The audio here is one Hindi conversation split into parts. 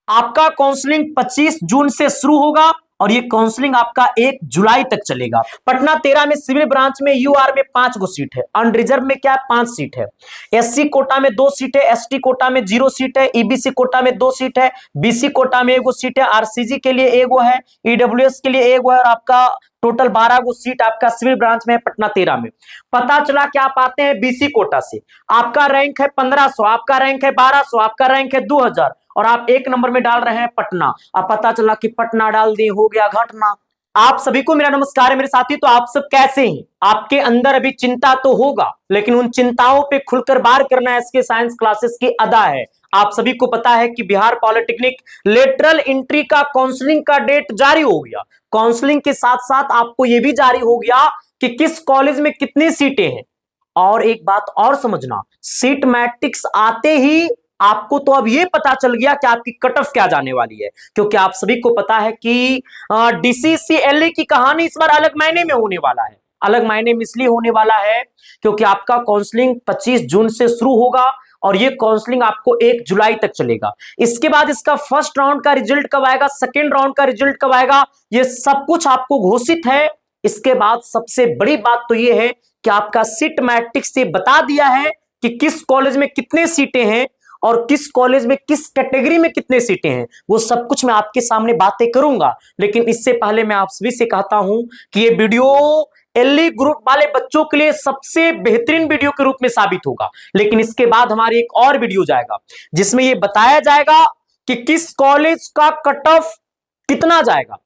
आपका काउंसलिंग 25 जून से शुरू होगा और ये काउंसलिंग आपका 1 जुलाई तक चलेगा। पटना 13 में सिविल ब्रांच में यूआर में 5 गो सीट है, अनरिजर्व में क्या है 5 सीट है, एससी कोटा में 2 सीट है, एसटी कोटा में 0 सीट है, ईबीसी कोटा में 2 सीट है, बीसी कोटा में 1 गो सीट है, आरसीजी के लिए 1 गो है, ईडब्ल्यूएस के लिए 1 गो है और आपका टोटल 12 गो सीट आपका सिविल ब्रांच में है पटना 13 में। पता चला कि आप आते हैं बीसी कोटा से, आपका रैंक है 1500, आपका रैंक है 1200, आपका रैंक है 2000 और आप 1 नंबर में डाल रहे हैं पटना। अब पता चला कि पटना डाल दिए, हो गया घटना। आप सभी को मेरा नमस्कार है मेरे साथी। तो आप सब कैसे हैं? आपके अंदर अभी चिंता तो होगा, लेकिन उन चिंताओं पे खुलकर बार करना एसके साइंस क्लासेस की अदा है। आप सभी को पता है कि बिहार पॉलिटेक्निक लेटरल एंट्री का काउंसलिंग का डेट जारी हो गया। काउंसलिंग के साथ साथ आपको यह भी जारी हो गया कि किस कॉलेज में कितनी सीटें हैं। और एक बात और समझना, सीट मैट्रिक्स आते ही आपको तो अब ये पता चल गया कि आपकी कट ऑफ क्या जाने वाली है, क्योंकि आप सभी को पता है कि डीसीसीएलए की कहानी इस बार अलग मायने में होने वाला है। अलग मायने में इसलिए होने वाला है क्योंकि आपका काउंसलिंग 25 जून से शुरू होगा और ये काउंसलिंग आपको 1 जुलाई तक चलेगा। इसके बाद इसका फर्स्ट राउंड का रिजल्ट कब आएगा, सेकेंड राउंड का रिजल्ट कब आएगा, ये सब कुछ आपको घोषित है। इसके बाद सबसे बड़ी बात तो ये है कि आपका सीट मैट्रिक्स से बता दिया है कि किस कॉलेज में कितने सीटें हैं और किस कॉलेज में किस कैटेगरी में कितने सीटें हैं। वो सब कुछ मैं आपके सामने बातें करूंगा, लेकिन इससे पहले मैं आप सभी से कहता हूं कि ये वीडियो एलई ग्रुप वाले बच्चों के लिए सबसे बेहतरीन वीडियो के रूप में साबित होगा। लेकिन इसके बाद हमारी एक और वीडियो जाएगा जिसमें यह बताया जाएगा कि किस कॉलेज का कट ऑफ कितना जाएगा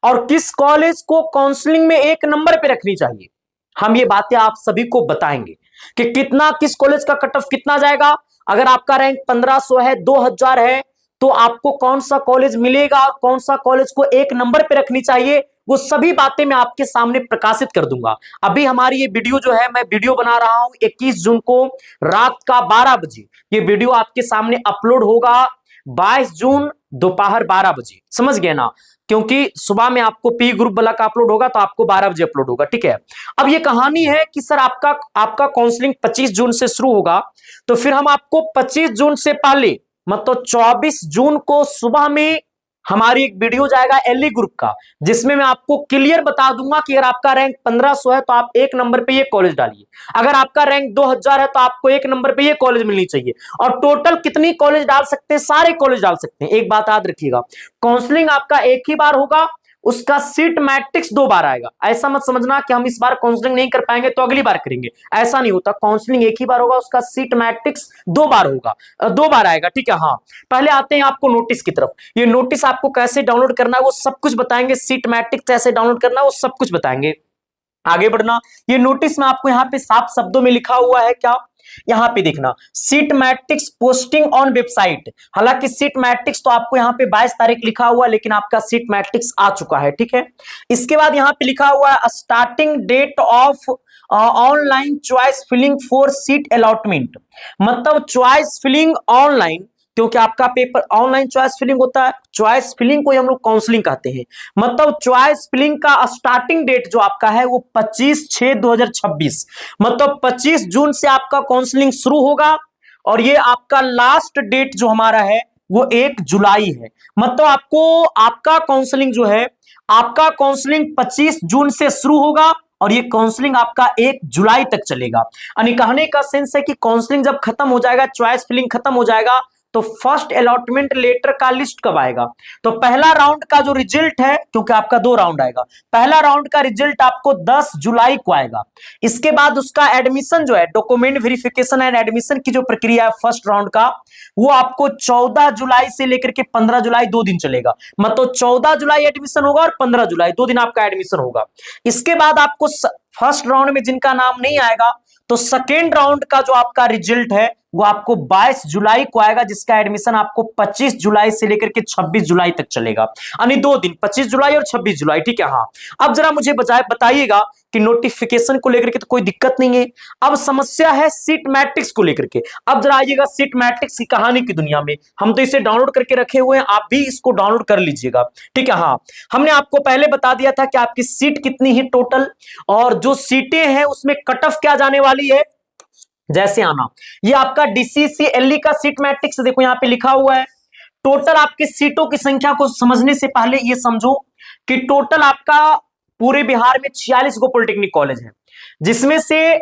और किस कॉलेज को काउंसलिंग में 1 नंबर पे रखनी चाहिए। हम ये बातें आप सभी को बताएंगे कि कितना किस कॉलेज का कट ऑफ कितना जाएगा। अगर आपका रैंक 1500 है, 2000 है, तो आपको कौन सा कॉलेज मिलेगा और कौन सा कॉलेज को 1 नंबर पे रखनी चाहिए, वो सभी बातें मैं आपके सामने प्रकाशित कर दूंगा। अभी हमारी ये वीडियो जो है, मैं वीडियो बना रहा हूं 21 जून को रात का 12 बजे। ये वीडियो आपके सामने अपलोड होगा 22 जून दोपहर 12 बजे। समझ गए ना? क्योंकि सुबह में आपको पी ग्रुप वाला का अपलोड होगा तो आपको 12 बजे अपलोड होगा, ठीक है। अब ये कहानी है कि सर आपका काउंसलिंग 25 जून से शुरू होगा, तो फिर हम आपको 25 जून से पहले मतलब 24 जून को सुबह में हमारी एक वीडियो जाएगा एलई ग्रुप का, जिसमें मैं आपको क्लियर बता दूंगा कि अगर आपका रैंक 1500 है तो आप 1 नंबर पे ये कॉलेज डालिए, अगर आपका रैंक 2000 है तो आपको 1 नंबर पे ये कॉलेज मिलनी चाहिए, और टोटल कितनी कॉलेज डाल सकते हैं, सारे कॉलेज डाल सकते हैं। एक बात याद रखिएगा, काउंसलिंग आपका एक ही बार होगा, उसका सीट मैट्रिक्स 2 बार आएगा। ऐसा मत समझना कि हम इस बार काउंसलिंग नहीं कर पाएंगे तो अगली बार करेंगे, ऐसा नहीं होता। काउंसलिंग एक ही बार होगा, उसका सीट मैट्रिक्स 2 बार होगा, 2 बार आएगा, ठीक है। हाँ, पहले आते हैं आपको नोटिस की तरफ। ये नोटिस आपको कैसे डाउनलोड करना है वो सब कुछ बताएंगे, सीट मैट्रिक्स कैसे डाउनलोड करना है वो सब कुछ बताएंगे। आगे बढ़ना, ये नोटिस में आपको यहाँ पे साफ शब्दों में लिखा हुआ है क्या, यहां पे देखना, seat matrix posting on website. हालांकि सीट मैट्रिक्स तो आपको यहां पे 22 तारीख लिखा हुआ है, लेकिन आपका सीट मैट्रिक्स आ चुका है, ठीक है। इसके बाद यहां पे लिखा हुआ है starting date of online choice filling for seat allotment, मतलब चॉइस फिलिंग ऑनलाइन, क्योंकि आपका पेपर ऑनलाइन चॉइस फिलिंग होता है। चॉइस फिलिंग को हम लोग काउंसलिंग कहते हैं, मतलब चॉइस फिलिंग का स्टार्टिंग डेट जो आपका है वो 25/6/2026, मतलब 25 जून से आपका काउंसलिंग शुरू होगा और ये आपका लास्ट डेट जो हमारा है वो 1 जुलाई है। मतलब आपको आपका काउंसलिंग जो है, आपका काउंसलिंग 25 जून से शुरू होगा और ये काउंसलिंग आपका 1 जुलाई तक चलेगा। यानी कहने का सेंस है कि काउंसलिंग जब खत्म हो जाएगा, चॉइस फिलिंग खत्म हो जाएगा, तो फर्स्ट अलॉटमेंट लेटर का लिस्ट कब आएगा, तो पहला राउंड का जो रिजल्ट है, क्योंकि आपका 2 राउंड आएगा, पहला राउंड का रिजल्ट आपको 10 जुलाई को आएगा। इसके बाद उसका एडमिशन जो है, डॉक्यूमेंट वेरिफिकेशन एंड एडमिशन की जो प्रक्रिया है फर्स्ट राउंड का, वो आपको 14 जुलाई से लेकर के 15 जुलाई 2 दिन चलेगा। मतलब 14 जुलाई एडमिशन होगा और 15 जुलाई 2 दिन आपका एडमिशन होगा। इसके बाद आपको फर्स्ट राउंड में जिनका नाम नहीं आएगा, तो सेकेंड राउंड का जो आपका रिजल्ट है वो आपको 22 जुलाई को आएगा, जिसका एडमिशन आपको 25 जुलाई से लेकर के 26 जुलाई तक चलेगा, यानी 2 दिन, 25 जुलाई और 26 जुलाई, ठीक है। हाँ, अब जरा मुझे बताइएगा कि नोटिफिकेशन को लेकर के तो कोई दिक्कत नहीं है, अब समस्या है सीट मैट्रिक्स को लेकर के। अब जरा आइएगा सीट मैट्रिक्स की कहानी की दुनिया में, हम तो इसे डाउनलोड करके रखे हुए हैं, आप भी इसको डाउनलोड कर लीजिएगा, ठीक है। हाँ, हमने आपको पहले बता दिया था कि आपकी सीट कितनी है टोटल, और जो सीटें हैं उसमें कट ऑफ क्या जाने वाली है। जैसे आना, ये आपका डीसीसीएलई का सीट मैट्रिक्स देखो यहाँ पे लिखा हुआ है, टोटल आपकी सीटों की संख्या को समझने से पहले ये समझो कि टोटल आपका पूरे बिहार में 46 गो पॉलिटेक्निक कॉलेज है, जिसमें से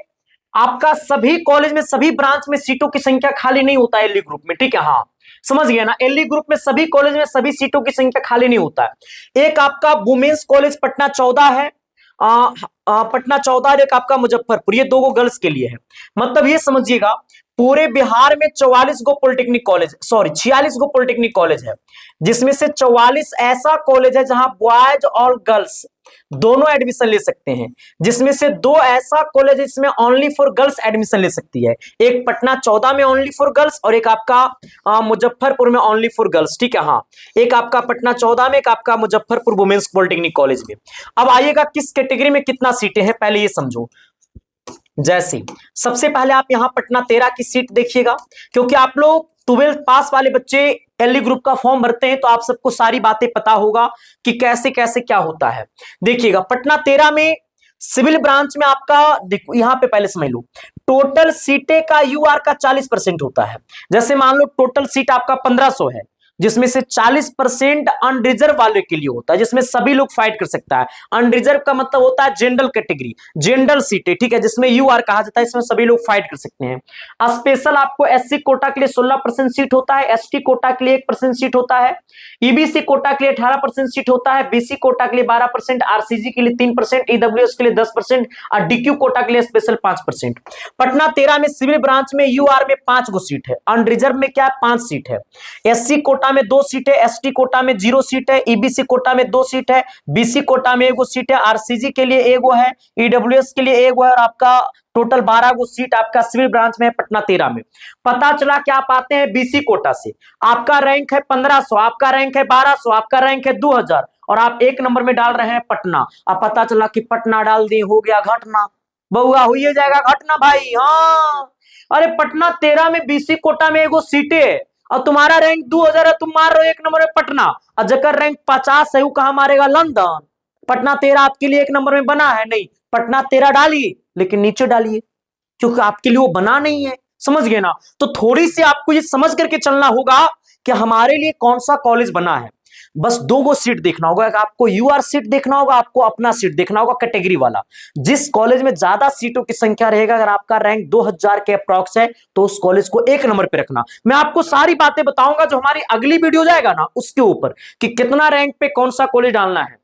आपका सभी कॉलेज में सभी ब्रांच में सीटों की संख्या खाली नहीं होता है एलई ग्रुप में, ठीक है। हाँ समझ गए ना, एलई ग्रुप में सभी कॉलेज में सभी सीटों की संख्या खाली नहीं होता है। एक आपका वुमेन्स कॉलेज पटना 14 है, पटना 14, एक आपका मुजफ्फरपुर, ये 2 गो गर्ल्स के लिए है। मतलब ये समझिएगा पूरे बिहार में 44 गो पॉलिटेक्निक कॉलेज, सॉरी 46 गो पॉलिटेक्निक कॉलेज है, जिसमें से 44 ऐसा कॉलेज है जहां बॉयज और गर्ल्स दोनों एडमिशन ले सकते हैं, जिसमें से 2 ऐसा कॉलेज है जिसमें ओनली फॉर गर्ल्स एडमिशन ले सकती है। एक पटना 14 में ओनली फॉर गर्ल्स और एक आपका मुजफ्फरपुर में ओनली फॉर गर्ल्स, ठीक है। हाँ एक आपका पटना 14 में, एक आपका मुजफ्फरपुर वुमेन्स पॉलिटेक्निक कॉलेज में। अब आइएगा किस कैटेगरी में कितना सीटें हैं पहले ये समझो। जैसे सबसे पहले आप यहां पटना 13 की सीट देखिएगा, क्योंकि आप लोग 12th पास वाले बच्चे एलई ग्रुप का फॉर्म भरते हैं तो आप सबको सारी बातें पता होगा कि कैसे कैसे क्या होता है। देखिएगा पटना 13 में सिविल ब्रांच में आपका देखो यहां पे पहले समझ लो, टोटल सीटें का यूआर का 40% होता है। जैसे मान लो टोटल सीट आपका 1500 है, जिसमें से 40% अनरिजर्व वाले के लिए होता है, जिसमें सभी लोग फाइट कर सकता है। अनरिजर्व का मतलब होता है जनरल कैटेगरी, जनरल सीटें, ठीक है, जिसमें यूआर कहा जाता है, इसमें सभी लोग फाइट कर सकते हैं। स्पेशल आपको एससी कोटा के लिए 16% सीट होता है, एसटी कोटा के लिए 1% सीट होता है, ईबीसी कोटा के लिए 18% सीट होता है, बीसी कोटा के लिए 12%, आरसीजी के लिए 3%, ईडब्ल्यूएस के लिए 10% और डीक्यू कोटा के लिए स्पेशल 5%। पटना 13 में सिविल ब्रांच में यूआर में 5 गो सीट है, अनरिजर्व में क्या है 5 सीट है, एससी कोटा में 2 सीट है, एसटी कोटा में 0 सीट है, ईबीसी कोटा में 2 सीट है, बीसी कोटा में 1 गो सीट है, आरसीजी के लिए 1 गो है, ईडब्ल्यूएस के लिए 1 गो है और आपका टोटल 12 गो सीट आपका सिविल ब्रांच में है पटना 13 में। पता चला कि आप आते हैं बीसी कोटा से, आपका रैंक है 1500, आपका रैंक है 1200, आपका रैंक है 2000 और आप 1 नंबर में डाल रहे हैं पटना। अब पता चला कि पटना डाल दिए, हो गया घटना, बहुआ हो जाएगा घटना भाई। हाँ अरे पटना 13 में बीसी कोटा में 1 गो सीटें है और तुम्हारा रैंक 2000 है, तुम मार रहे हो 1 नंबर में पटना, और जकर रैंक 50 है वो कहां मारेगा, लंदन। पटना 13 आपके लिए 1 नंबर में बना है नहीं, पटना 13 डालिए लेकिन नीचे डालिए, क्योंकि आपके लिए वो बना नहीं है, समझ गए ना। तो थोड़ी सी आपको ये समझ करके चलना होगा कि हमारे लिए कौन सा कॉलेज बना है। बस 2 गो सीट देखना होगा, आपको यूआर सीट देखना होगा, आपको अपना सीट देखना होगा कैटेगरी वाला। जिस कॉलेज में ज्यादा सीटों की संख्या रहेगा, अगर आपका रैंक 2000 के अप्रॉक्स है तो उस कॉलेज को 1 नंबर पे रखना। मैं आपको सारी बातें बताऊंगा जो हमारी अगली वीडियो जाएगा ना उसके ऊपर, कि कितना रैंक पे कौन सा कॉलेज डालना है।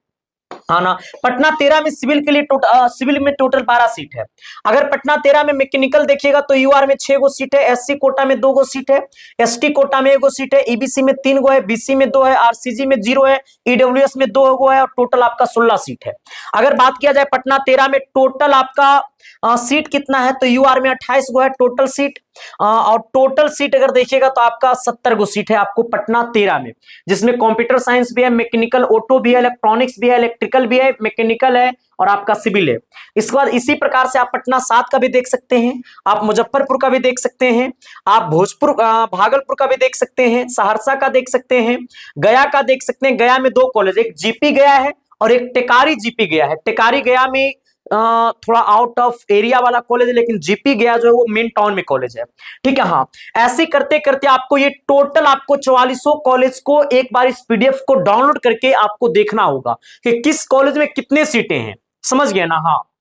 हाँ ना, पटना 13 में सिविल के लिए सिविल में टोटल 12 सीट है। अगर पटना 13 में मैकेनिकल देखिएगा तो यूआर में 6 गो सीट है, एससी कोटा में 2 गो सीट है, एसटी कोटा में 1 गो सीट है, ईबीसी में 3 गो है, बीसी में 2 है, आरसीजी में 0 है, ईडब्ल्यूएस में 2 गो है और टोटल आपका 16 सीट है। अगर बात किया जाए पटना 13 में टोटल आपका सीट कितना है तो यूआर में 28 गो है टोटल सीट, और टोटल सीट अगर देखिएगा तो आपका 70 गो सीट है आपको पटना 13 में, जिसमें कंप्यूटर साइंस भी है, मैकेनिकल ऑटो भी है, इलेक्ट्रॉनिक्स भी है, इलेक्ट्रिकल भी है, मैकेनिकल है और आपका सिविल है। इसके बाद इसी प्रकार से आप पटना 7 का भी देख सकते हैं, आप मुजफ्फरपुर का भी देख सकते हैं, आप भोजपुर भागलपुर का भी देख सकते हैं, सहरसा का देख सकते हैं, गया का देख सकते हैं। गया में 2 कॉलेज, एक जीपी गया है और एक टेकारी जीपी गया है। टेकारी गया में थोड़ा आउट ऑफ एरिया वाला कॉलेज है, लेकिन जीपी गया जो है वो मेन टाउन में कॉलेज है, ठीक है। हाँ ऐसे करते करते आपको ये टोटल आपको 4400 कॉलेज को एक बार इस पीडीएफ को डाउनलोड करके आपको देखना होगा कि किस कॉलेज में कितने सीटें हैं, समझ गए ना। हाँ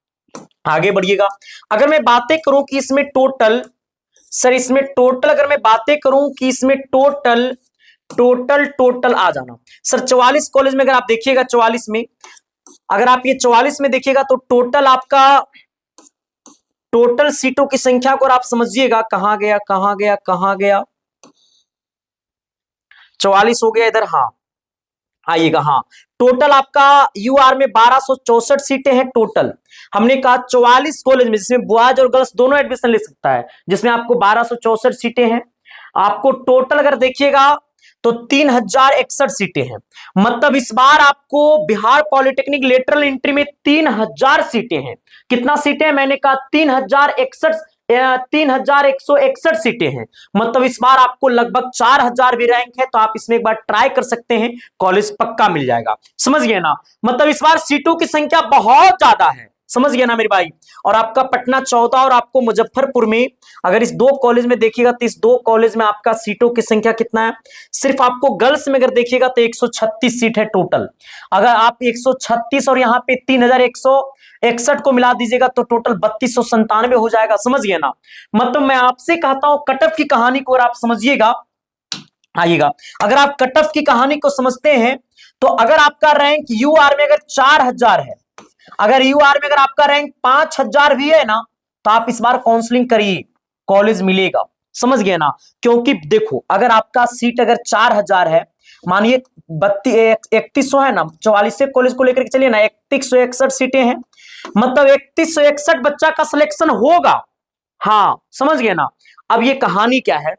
आगे बढ़िएगा। अगर मैं बातें करूं कि इसमें टोटल, सर इसमें टोटल अगर मैं बातें करूं कि इसमें टोटल आ जाना सर 44 कॉलेज में अगर आप देखिएगा 44 में, अगर आप ये 44 में देखिएगा तो टोटल आपका टोटल सीटों की संख्या को आप समझिएगा, कहां गया 44 हो गया इधर। हाँ आइएगा, हाँ टोटल आपका यूआर में 1264 सीटें हैं टोटल। हमने कहा 44 कॉलेज में जिसमें बॉयज और गर्ल्स दोनों एडमिशन ले सकता है, जिसमें आपको 1264 सीटें हैं। आपको टोटल अगर देखिएगा तो 3061 सीटें हैं। मतलब इस बार आपको बिहार पॉलिटेक्निक लेटरल एंट्री में 3000 सीटें हैं। कितना सीटें? मैंने कहा 3161 सीटें हैं। मतलब इस बार आपको लगभग 4000 भी रैंक है, तो आप इसमें एक बार ट्राई कर सकते हैं, कॉलेज पक्का मिल जाएगा। समझ गए ना। मतलब इस बार सीटों की संख्या बहुत ज्यादा है, समझ गया ना मेरे भाई। और आपका पटना 14 और आपको मुजफ्फरपुर में, अगर इस दो कॉलेज में देखिएगा तो इस दो कॉलेज में आपका सीटों की संख्या कितना है, सिर्फ आपको गर्ल्स में अगर देखिएगा तो 136 सीट है टोटल। अगर आप 136 और यहाँ पे 3161 को मिला दीजिएगा तो टोटल 3297 हो जाएगा। समझ गए ना। मतलब मैं आपसे कहता हूं कट ऑफ की कहानी को अगर आप समझिएगा, आइएगा, अगर आप कट ऑफ की कहानी को समझते हैं तो अगर आपका रैंक यूआर में अगर 4000 है, अगर यूआर में अगर आपका रैंक 5000 भी है ना, तो आप इस बार काउंसलिंग करिए, कॉलेज मिलेगा। समझ गए ना। क्योंकि देखो अगर आपका सीट अगर 4000 है, मानिए 3100 है ना, 44 कॉलेज को लेकर के चलिए ना, 3161 सीटें हैं, मतलब 3161 बच्चा का सिलेक्शन होगा। हाँ समझ गए ना। अब ये कहानी क्या है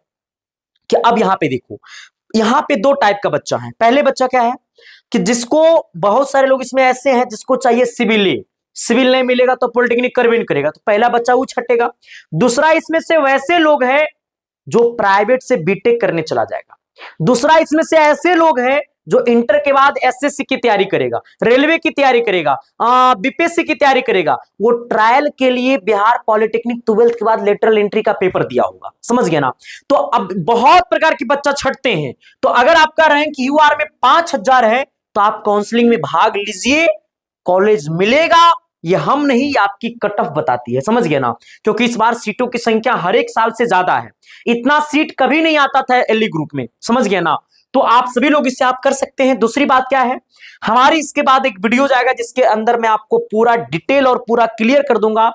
कि अब यहां पे देखो, यहां पे दो टाइप का बच्चा है। पहले बच्चा क्या है कि जिसको, बहुत सारे लोग इसमें ऐसे हैं जिसको चाहिए सिविल, सिविल नहीं मिलेगा तो पॉलिटेक्निक कर भी नहीं करेगा, तो पहला बच्चा वो छटेगा। दूसरा इसमें से वैसे लोग हैं जो प्राइवेट से बीटेक करने चला जाएगा। दूसरा इसमें से ऐसे लोग हैं जो इंटर के बाद एसएससी की तैयारी करेगा, रेलवे की तैयारी करेगा, बीपीएससी की तैयारी करेगा, वो ट्रायल के लिए बिहार पॉलिटेक्निक 12th के बाद लेटरल एंट्री का पेपर दिया होगा। समझ गया ना। तो अब बहुत प्रकार के बच्चा छटते हैं। तो अगर आपका रैंक यूआर में 5000 है तो आप काउंसलिंग में भाग लीजिए, कॉलेज मिलेगा। ये हम नहीं, आपकी कट ऑफ बताती है। समझ गए ना। क्योंकि इस बार सीटों की संख्या हर एक साल से ज्यादा है, इतना सीट कभी नहीं आता था एलई ग्रुप में। समझ गए ना। तो आप सभी लोग इससे आप कर सकते हैं। दूसरी बात क्या है, हमारी इसके बाद एक वीडियो जाएगा जिसके अंदर मैं आपको पूरा डिटेल और पूरा क्लियर कर दूंगा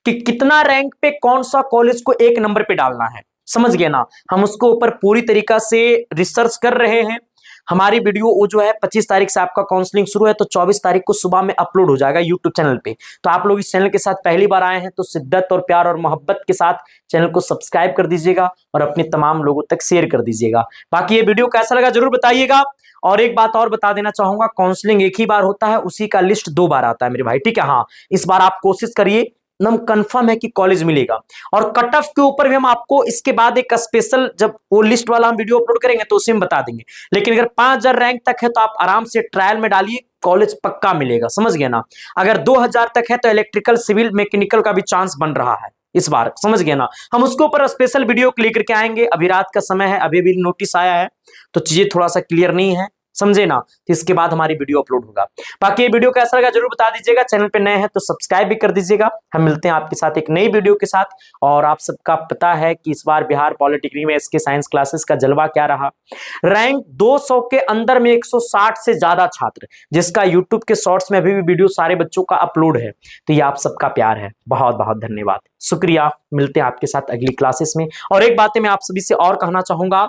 कि कितना रैंक पे कौन सा कॉलेज को एक नंबर पे डालना है। समझ गए ना। हम उसको ऊपर पूरी तरीका से रिसर्च कर रहे हैं। हमारी वीडियो वो जो है 25 तारीख से आपका काउंसलिंग शुरू है, तो 24 तारीख को सुबह में अपलोड हो जाएगा यूट्यूब चैनल पे। तो आप लोग इस चैनल के साथ पहली बार आए हैं तो शिद्दत और प्यार और मोहब्बत के साथ चैनल को सब्सक्राइब कर दीजिएगा और अपने तमाम लोगों तक शेयर कर दीजिएगा। बाकी ये वीडियो कैसा लगा जरूर बताइएगा। और एक बात और बता देना चाहूंगा, काउंसलिंग एक ही बार होता है, उसी का लिस्ट 2 बार आता है मेरे भाई, ठीक है। हाँ इस बार आप कोशिश करिए, एकदम कंफर्म है कि कॉलेज मिलेगा। और कट ऑफ के ऊपर भी हम आपको इसके बाद एक स्पेशल, जब वो लिस्ट वाला हम वीडियो अपलोड करेंगे तो उसी में बता देंगे। लेकिन अगर 5000 रैंक तक है तो आप आराम से ट्रायल में डालिए, कॉलेज पक्का मिलेगा। समझ गए ना। अगर 2000 तक है तो इलेक्ट्रिकल, सिविल, मैकेनिकल का भी चांस बन रहा है इस बार। समझ गए ना। हम उसके ऊपर स्पेशल वीडियो लेकर के आएंगे। अभी रात का समय है, अभी भी नोटिस आया है तो चीजें थोड़ा सा क्लियर नहीं है, समझे ना। तो इसके बाद हमारी वीडियो अपलोड होगा। बाकी ये वीडियो कैसा लगा जरूर बता दीजिएगा। चैनल पे नए हैं तो सब्सक्राइब भी कर दीजिएगा। हम मिलते हैं आपके साथ एक नई वीडियो के साथ। और आप सबका पता है कि इस बार बिहार पॉलिटेक्निक में इसके साइंस क्लासेस का जलवा क्या रहा। रैंक 200 के अंदर में 160 से ज्यादा छात्र, जिसका यूट्यूब के शॉर्ट्स में अभी भी वीडियो सारे बच्चों का अपलोड है। तो ये आप सबका प्यार है, बहुत बहुत धन्यवाद, शुक्रिया। मिलते हैं आपके साथ अगली क्लासेस में। और एक बात मैं आप सभी से और कहना चाहूंगा,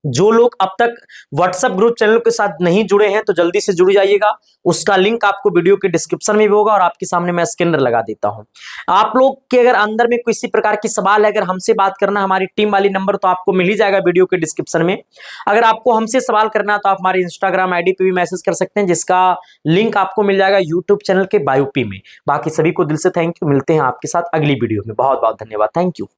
जो लोग अब तक व्हाट्सएप ग्रुप चैनल के साथ नहीं जुड़े हैं तो जल्दी से जुड़ जाइएगा। उसका लिंक आपको वीडियो के डिस्क्रिप्शन में भी होगा और आपके सामने मैं स्कैनर लगा देता हूं। आप लोग के अगर अंदर में किसी प्रकार की सवाल है, अगर हमसे बात करना, हमारी टीम वाली नंबर तो आपको मिल ही जाएगा वीडियो के डिस्क्रिप्शन में। अगर आपको हमसे सवाल करना तो आप हमारे इंस्टाग्राम आईडी पे भी मैसेज कर सकते हैं, जिसका लिंक आपको मिल जाएगा यूट्यूब चैनल के बायो में। बाकी सभी को दिल से थैंक यू। मिलते हैं आपके साथ अगली वीडियो में। बहुत बहुत धन्यवाद। Thank you.